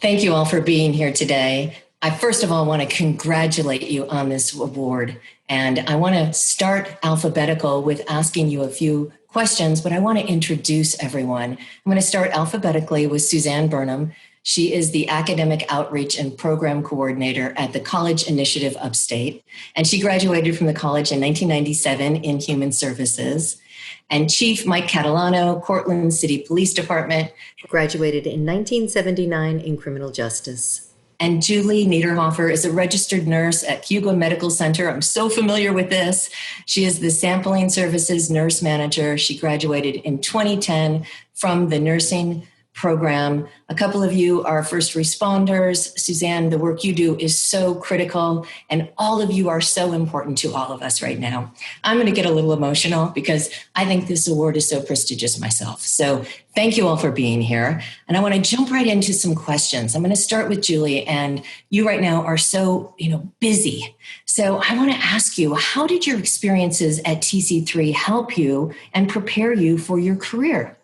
Thank you all for being here today. I first of all want to congratulate you on this award. And I want to start alphabetical with asking you a few questions, but I want to introduce everyone. I'm going to start alphabetically with Suzanne Burnham. She is the Academic Outreach and Program Coordinator at the College Initiative Upstate, and she graduated from the college in 1997 in Human Services. And Chief Mike Catalano, Cortland City Police Department, graduated in 1979 in Criminal Justice. And Julie Niederhofer is a registered nurse at Hugo Medical Center. I'm so familiar with this. She is the Sampling Services Nurse Manager. She graduated in 2010 from the nursing program. A couple of you are first responders. Suzanne, the work you do is so critical, and all of you are so important to all of us right now. I'm going to get a little emotional because I think this award is so prestigious myself. So thank you all for being here. And I want to jump right into some questions. I'm going to start with Julie, and you right now are so, busy. So I want to ask you, how did your experiences at TC3 help you and prepare you for your career?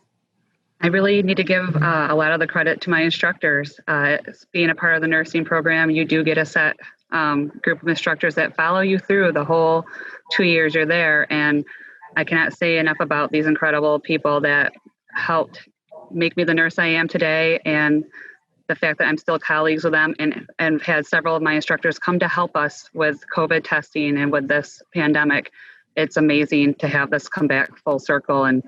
I really need to give a lot of the credit to my instructors. Being a part of the nursing program, you do get a set group of instructors that follow you through the whole 2 years you're there. And I cannot say enough about these incredible people that helped make me the nurse I am today, and the fact that I'm still colleagues with them and had several of my instructors come to help us with COVID testing and with this pandemic. It's amazing to have this come back full circle, and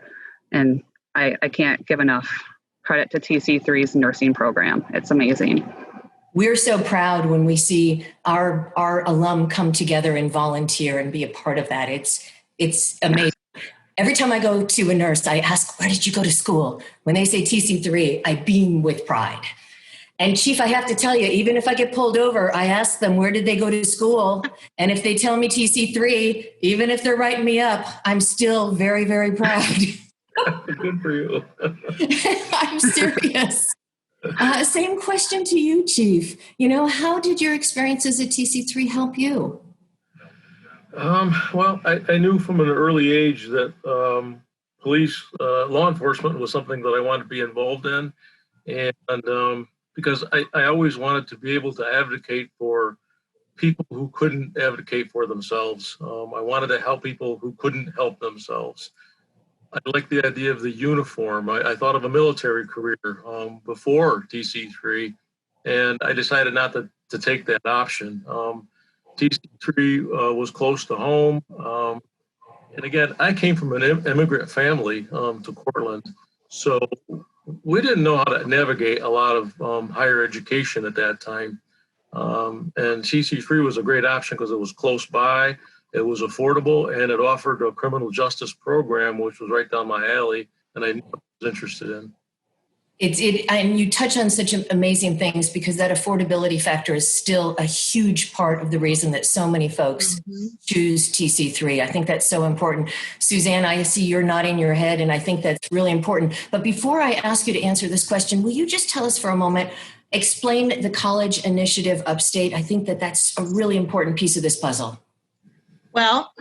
I can't give enough credit to TC3's nursing program. It's amazing. We're so proud when we see our alum come together and volunteer and be a part of that. It's amazing. Every time I go to a nurse, I ask, where did you go to school? When they say TC3, I beam with pride. And Chief, I have to tell you, even if I get pulled over, I ask them, where did they go to school? And if they tell me TC3, even if they're writing me up, I'm still very, very proud. Good for you. I'm serious. Same question to you, Chief. How did your experiences at TC3 help you? Well, I knew from an early age that police, law enforcement was something that I wanted to be involved in. And because I always wanted to be able to advocate for people who couldn't advocate for themselves. I wanted to help people who couldn't help themselves. I like the idea of the uniform. I thought of a military career before TC3, and I decided not to take that option. TC3 was close to home. And again, I came from an immigrant family to Cortland, so we didn't know how to navigate a lot of higher education at that time. And TC3 was a great option because it was close by. It was affordable, and it offered a criminal justice program, which was right down my alley, and I was interested in. And you touch on such amazing things, because that affordability factor is still a huge part of the reason that so many folks choose TC3. I think that's so important. Suzanne, I see you're nodding your head, and I think that's really important. But before I ask you to answer this question, will you just tell us for a moment, explain the College Initiative Upstate? I think that's a really important piece of this puzzle. Well,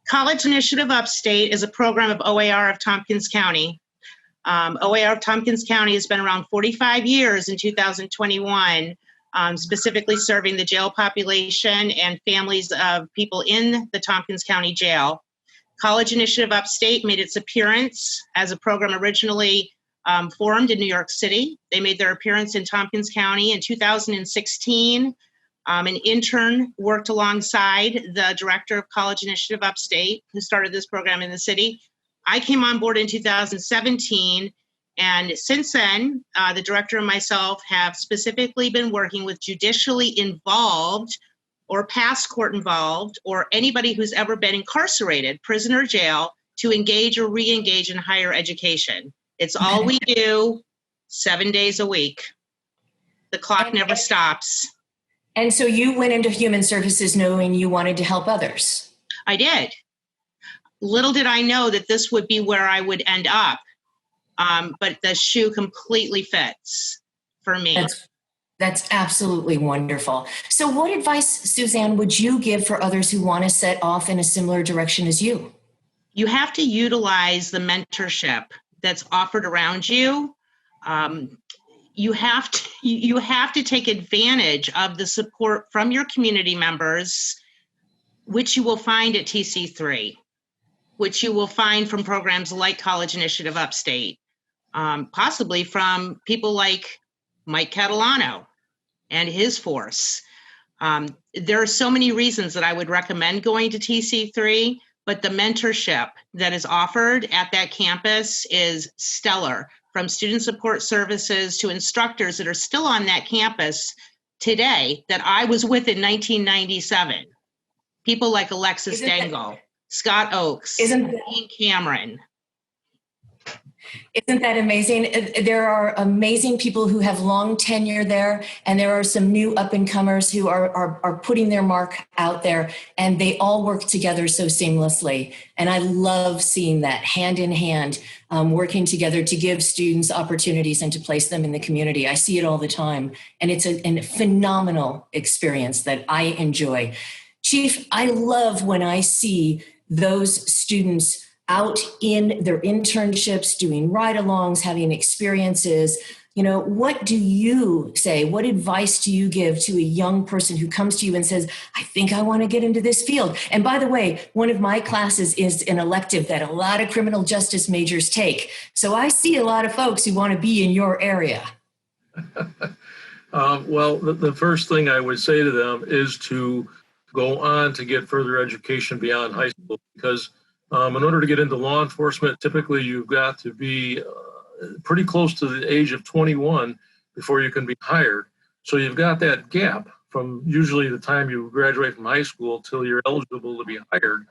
College Initiative Upstate is a program of OAR of Tompkins County. OAR of Tompkins County has been around 45 years in 2021, specifically serving the jail population and families of people in the Tompkins County Jail. College Initiative Upstate made its appearance as a program originally formed in New York City. They made their appearance in Tompkins County in 2016. An intern worked alongside the director of College Initiative Upstate, who started this program in the city. I came on board in 2017, and since then, the director and myself have specifically been working with judicially involved or past court involved or anybody who's ever been incarcerated, prison or jail, to engage or re-engage in higher education. It's all we do 7 days a week. The clock never stops. And so you went into human services knowing you wanted to help others. I did. Little did I know that this would be where I would end up. But the shoe completely fits for me. That's absolutely wonderful. So what advice, Suzanne, would you give for others who want to set off in a similar direction as you? You have to utilize the mentorship that's offered around you. you have to take advantage of the support from your community members, which you will find at TC3, which you will find from programs like College Initiative Upstate, possibly from people like Mike Catalano and his force. There are so many reasons that I would recommend going to TC3, but the mentorship that is offered at that campus is stellar, from student support services to instructors that are still on that campus today that I was with in 1997. People like Alexis Dangle, Scott Oakes, Ian Cameron. Isn't that amazing? There are amazing people who have long tenure there, and there are some new up-and-comers who are putting their mark out there, and they all work together so seamlessly. And I love seeing that hand in hand, working together to give students opportunities and to place them in the community. I see it all the time, and it's a phenomenal experience that I enjoy. Chief, I love when I see those students out in their internships, doing ride-alongs, having experiences. You know, what do you say? What advice do you give to a young person who comes to you and says, I think I want to get into this field? And by the way, one of my classes is an elective that a lot of criminal justice majors take. So I see a lot of folks who want to be in your area. Well, the first thing I would say to them is to go on to get further education beyond high school, because in order to get into law enforcement, typically you've got to be pretty close to the age of 21 before you can be hired. So you've got that gap from usually the time you graduate from high school till you're eligible to be hired.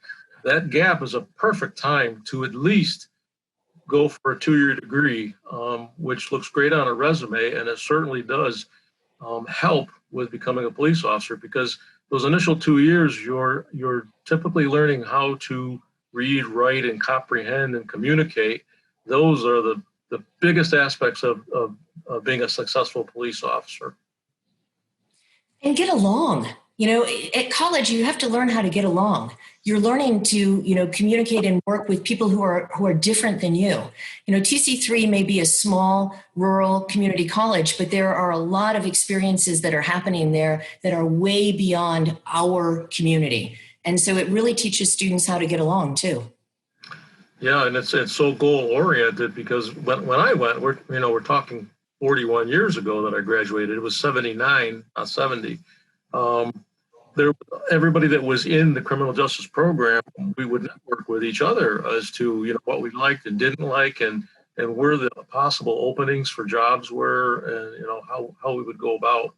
That gap is a perfect time to at least go for a 2-year degree, which looks great on a resume, and it certainly does help with becoming a police officer, because those initial 2 years, you're typically learning how to read, write, and comprehend and communicate. Those are the biggest aspects of being a successful police officer. And get along. You know, at college, you have to learn how to get along. You're learning to, you know, communicate and work with people who are different than you. You know, TC3 may be a small rural community college, but there are a lot of experiences that are happening there that are way beyond our community. And so it really teaches students how to get along too. Yeah, and it's so goal oriented, because when I went, we're talking 41 years ago that I graduated. It was 79, not 70. Everybody that was in the criminal justice program, we would network with each other as to, you know, what we liked and didn't like, and where the possible openings for jobs were, and, you know, how we would go about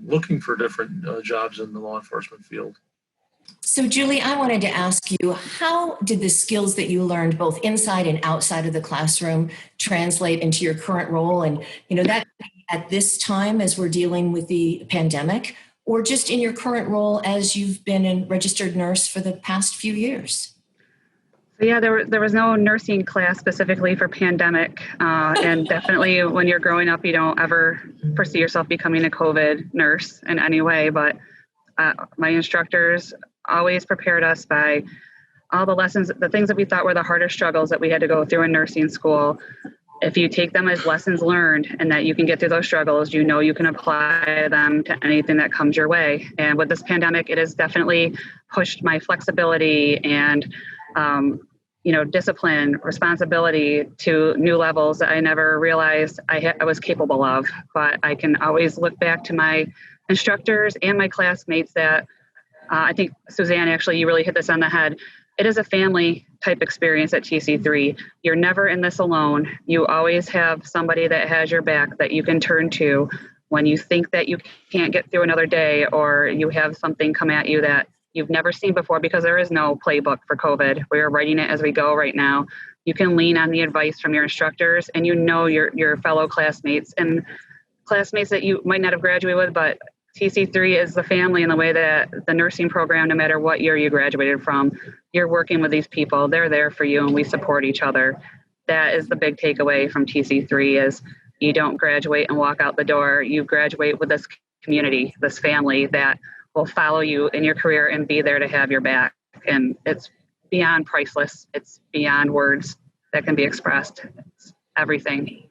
looking for different jobs in the law enforcement field. So, Julie, I wanted to ask you, how did the skills that you learned both inside and outside of the classroom translate into your current role? And, you know, that at this time as we're dealing with the pandemic, or just in your current role as you've been a registered nurse for the past few years? So yeah, there was no nursing class specifically for pandemic. And definitely when you're growing up, you don't ever foresee yourself becoming a COVID nurse in any way. But my instructors always prepared us by all the lessons, the things that we thought were the hardest struggles that we had to go through in nursing school. If you take them as lessons learned and that you can get through those struggles, you know you can apply them to anything that comes your way. And with this pandemic, it has definitely pushed my flexibility and discipline, responsibility to new levels that I never realized I was capable of. But I can always look back to my instructors and my classmates that I think, Suzanne, actually, you really hit this on the head. It is a family type experience at TC3. You're never in this alone. You always have somebody that has your back that you can turn to when you think that you can't get through another day, or you have something come at you that you've never seen before, because there is no playbook for COVID. We are writing it as we go right now. You can lean on the advice from your instructors, and you know your fellow classmates and classmates that you might not have graduated with, but TC3 is the family in the way that the nursing program, no matter what year you graduated from, you're working with these people. They're there for you, and we support each other. That is the big takeaway from TC3 is you don't graduate and walk out the door. You graduate with this community, this family that will follow you in your career and be there to have your back. And it's beyond priceless. It's beyond words that can be expressed. It's everything.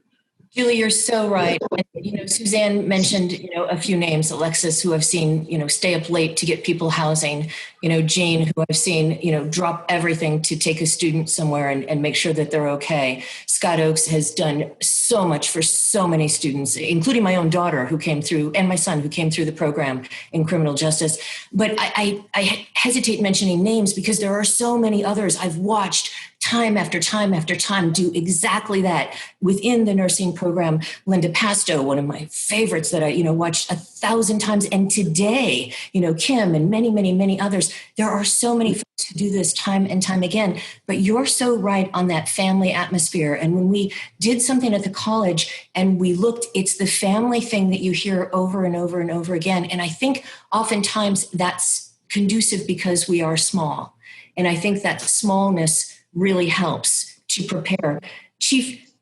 Julie, you're so right. And, Suzanne mentioned, a few names, Alexis, who I've seen, stay up late to get people housing, Jane, who I've seen, drop everything to take a student somewhere and make sure that they're okay. Scott Oakes has done so much for so many students, including my own daughter who came through, and my son who came through the program in criminal justice. But I hesitate mentioning names because there are so many others I've watched time after time after time do exactly that within the nursing program. Linda Pasto, one of my favorites that I, watched 1,000 times. And today, Kim and many, many, many others, there are so many folks who do this time and time again. But you're so right on that family atmosphere. And when we did something at the college and we looked, it's the family thing that you hear over and over and over again. And I think oftentimes that's conducive because we are small. And I think that smallness really helps to prepare. Chief,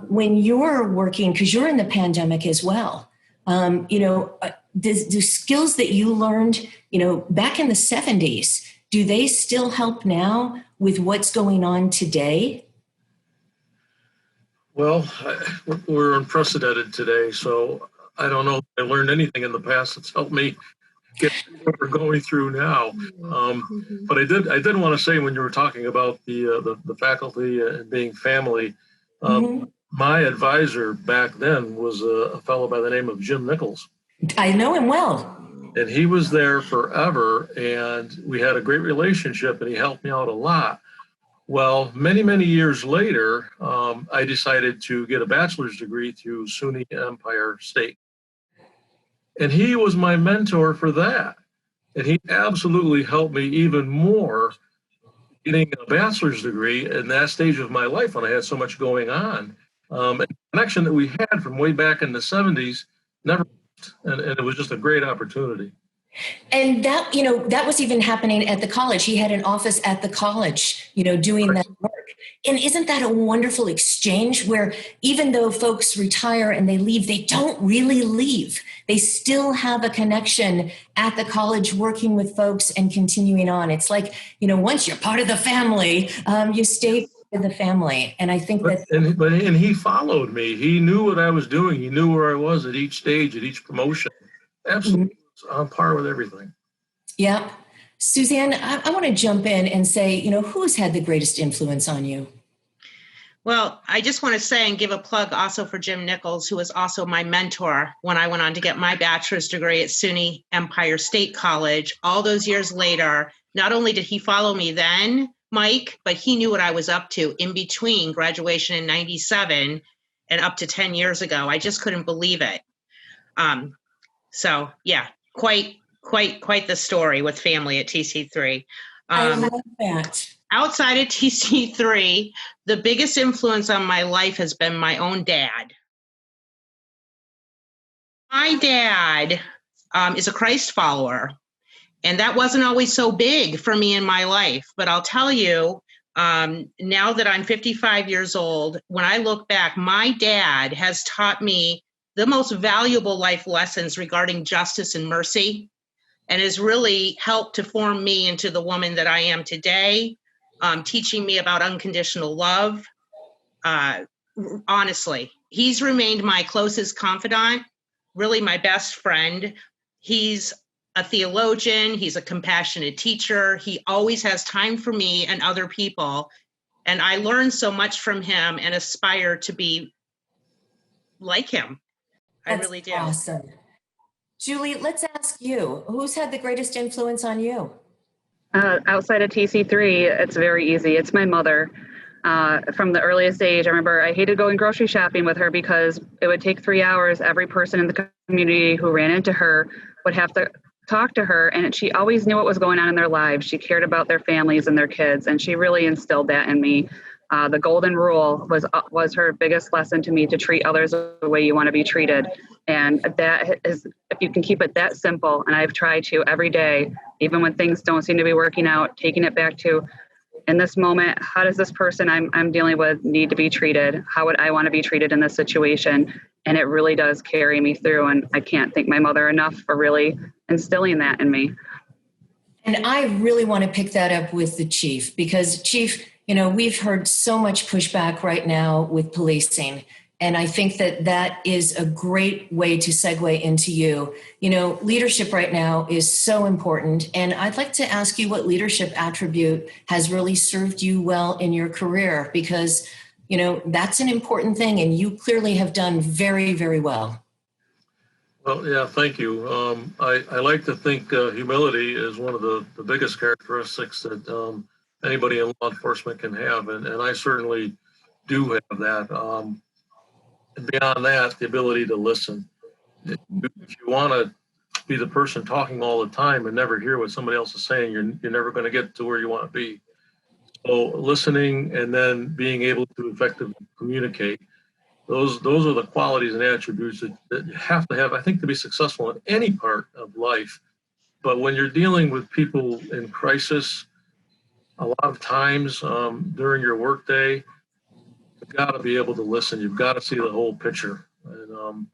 when you're working, because you're in the pandemic as well, the skills that you learned, back in the 70s, do they still help now with what's going on today? Well, we're unprecedented today, so I don't know if I learned anything in the past that's helped me get what we're going through now. But I did want to say, when you were talking about the faculty and being family, my advisor back then was a fellow by the name of Jim Nichols. I know him well. And he was there forever, and we had a great relationship, and he helped me out a lot. Well, many, many years later, I decided to get a bachelor's degree through SUNY Empire State. And he was my mentor for that. And he absolutely helped me even more getting a bachelor's degree in that stage of my life when I had so much going on. And the connection that we had from way back in the 70s never left. And it was just a great opportunity. And that, that was even happening at the college. He had an office at the college, doing that work. And isn't that a wonderful exchange where even though folks retire and they leave, they don't really leave. They still have a connection at the college working with folks and continuing on. It's like, once you're part of the family, you stay with the family. And I think that... And he followed me. He knew what I was doing. He knew where I was at each stage, at each promotion. Absolutely. On par with everything. Yeah. Suzanne, I want to jump in and say, who's had the greatest influence on you? Well, I just want to say and give a plug also for Jim Nichols, who was also my mentor when I went on to get my bachelor's degree at SUNY Empire State College. All those years later, not only did he follow me then, Mike, but he knew what I was up to in between graduation in 97 and up to 10 years ago. I just couldn't believe it. So yeah, quite the story with family at TC3. I love that. Outside of TC3, the biggest influence on my life has been my own dad. My dad is a Christ follower, and that wasn't always so big for me in my life. But I'll tell you, now that I'm 55 years old, when I look back, my dad has taught me the most valuable life lessons regarding justice and mercy, and has really helped to form me into the woman that I am today, teaching me about unconditional love. Honestly, he's remained my closest confidant, really my best friend. He's a theologian. He's a compassionate teacher. He always has time for me and other people. And I learned so much from him and aspire to be like him. That's I really do. Awesome. Julie, let's ask you, who's had the greatest influence on you? Outside of TC3, it's very easy. It's my mother. From the earliest age, I remember I hated going grocery shopping with her because it would take 3 hours. Every person in the community who ran into her would have to talk to her, and she always knew what was going on in their lives. She cared about their families and their kids, and she really instilled that in me. The golden rule was her biggest lesson to me, to treat others the way you want to be treated. And that is, if you can keep it that simple, and I've tried to every day, even when things don't seem to be working out, taking it back to, in this moment, how does this person I'm dealing with need to be treated? How would I want to be treated in this situation? And it really does carry me through. And I can't thank my mother enough for really instilling that in me. And I really want to pick that up with the chief, because Chief, we've heard so much pushback right now with policing. And I think that that is a great way to segue into you. You know, leadership right now is so important. And I'd like to ask you what leadership attribute has really served you well in your career, because, you know, that's an important thing. And you clearly have done very, very well. Well, yeah, thank you. I like to think humility is one of the biggest characteristics that anybody in law enforcement can have. And I certainly do have that. And beyond that, the ability to listen. If you want to be the person talking all the time and never hear what somebody else is saying, you're never going to get to where you want to be. So listening and then being able to effectively communicate, those are the qualities and attributes that you have to have, I think, to be successful in any part of life. But when you're dealing with people in crisis, a lot of times during your workday, you've got to be able to listen. You've got to see the whole picture, and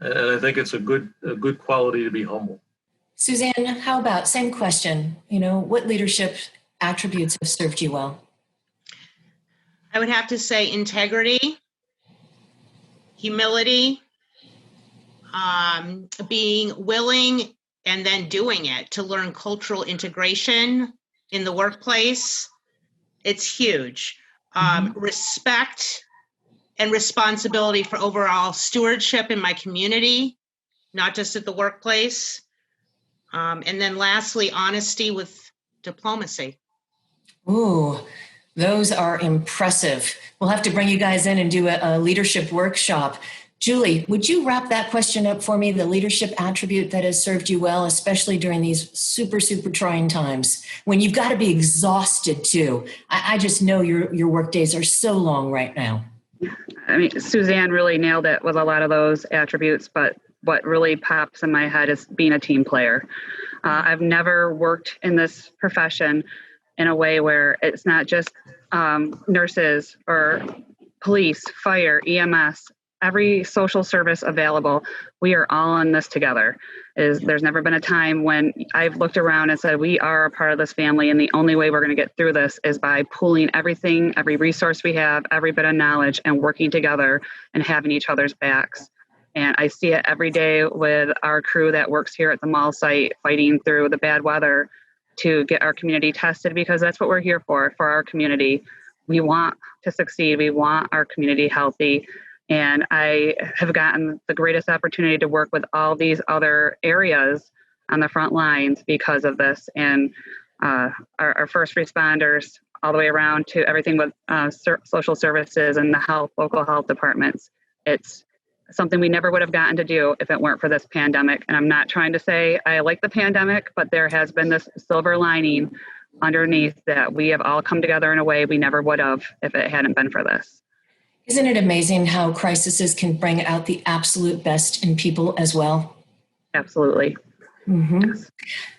I think it's a good quality to be humble. Suzanne, how about same question? You know, what leadership attributes have served you well? I would have to say integrity, humility, being willing and then doing it to learn cultural integration in the workplace. It's huge. Respect and responsibility for overall stewardship in my community, not just at the workplace. And then lastly, honesty with diplomacy. Ooh, those are impressive. We'll have to bring you guys in and do a leadership workshop. Julie, would you wrap that question up for me? The leadership attribute that has served you well, especially during these super, super trying times when you've got to be exhausted too. I just know your work days are so long right now. I mean, Suzanne really nailed it with a lot of those attributes, but what really pops in my head is being a team player. I've never worked in this profession in a way where it's not just nurses or police, fire, EMS, every social service available. We are all in this together. There's never been a time when I've looked around and said, we are a part of this family, and the only way we're going to get through this is by pooling everything, every resource we have, every bit of knowledge, and working together and having each other's backs. And I see it every day with our crew that works here at the mall site, fighting through the bad weather to get our community tested, because that's what we're here for our community. We want to succeed. We want our community healthy. And I have gotten the greatest opportunity to work with all these other areas on the front lines because of this. And our first responders, all the way around to everything with social services and the local health departments. It's something we never would have gotten to do if it weren't for this pandemic. And I'm not trying to say I like the pandemic, but there has been this silver lining underneath that we have all come together in a way we never would have if it hadn't been for this. Isn't it amazing how crises can bring out the absolute best in people as well? Absolutely. Mm-hmm.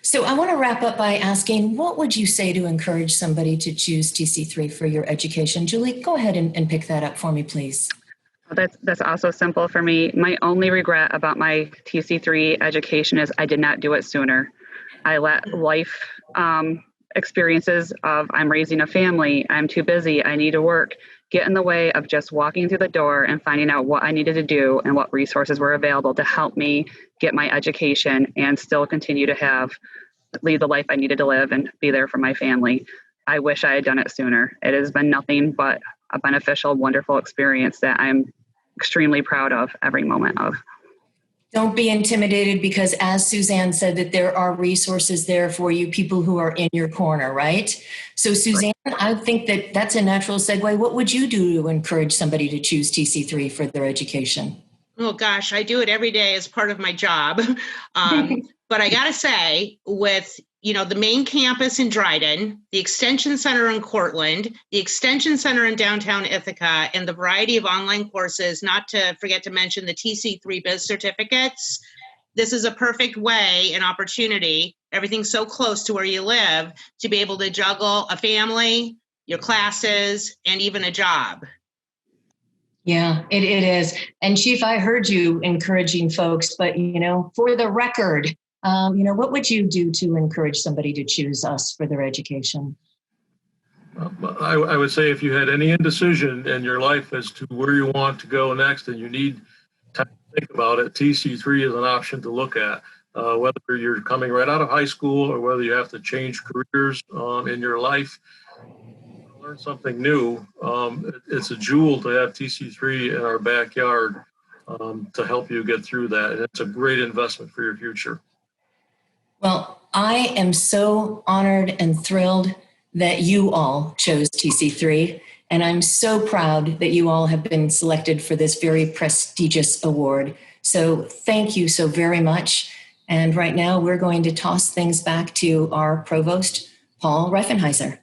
So I want to wrap up by asking, what would you say to encourage somebody to choose TC3 for your education? Julie, go ahead and pick that up for me, please. That's also simple for me. My only regret about my TC3 education is I did not do it sooner. I let life experiences of I'm raising a family, I'm too busy, I need to work, get in the way of just walking through the door and finding out what I needed to do and what resources were available to help me get my education and still continue to lead the life I needed to live and be there for my family. I wish I had done it sooner. It has been nothing but a beneficial, wonderful experience that I'm extremely proud of every moment of. Don't be intimidated, because as Suzanne said, that there are resources there for you, people who are in your corner, right? So Suzanne, I think that that's a natural segue. What would you do to encourage somebody to choose TC3 for their education? Oh gosh, I do it every day as part of my job. But I gotta say, with the main campus in Dryden, the Extension Center in Cortland, the Extension Center in downtown Ithaca, and the variety of online courses, not to forget to mention the TC3 Biz certificates, this is a perfect way and opportunity, everything's so close to where you live, to be able to juggle a family, your classes, and even a job. Yeah, it is. And Chief, I heard you encouraging folks, but, for the record, what would you do to encourage somebody to choose us for their education? I would say if you had any indecision in your life as to where you want to go next and you need time to think about it, TC3 is an option to look at. Whether you're coming right out of high school or whether you have to change careers in your life, learn something new, it's a jewel to have TC3 in our backyard to help you get through that. And it's a great investment for your future. Well, I am so honored and thrilled that you all chose TC3. And I'm so proud that you all have been selected for this very prestigious award. So thank you so very much. And right now we're going to toss things back to our provost, Paul Riffenheiser.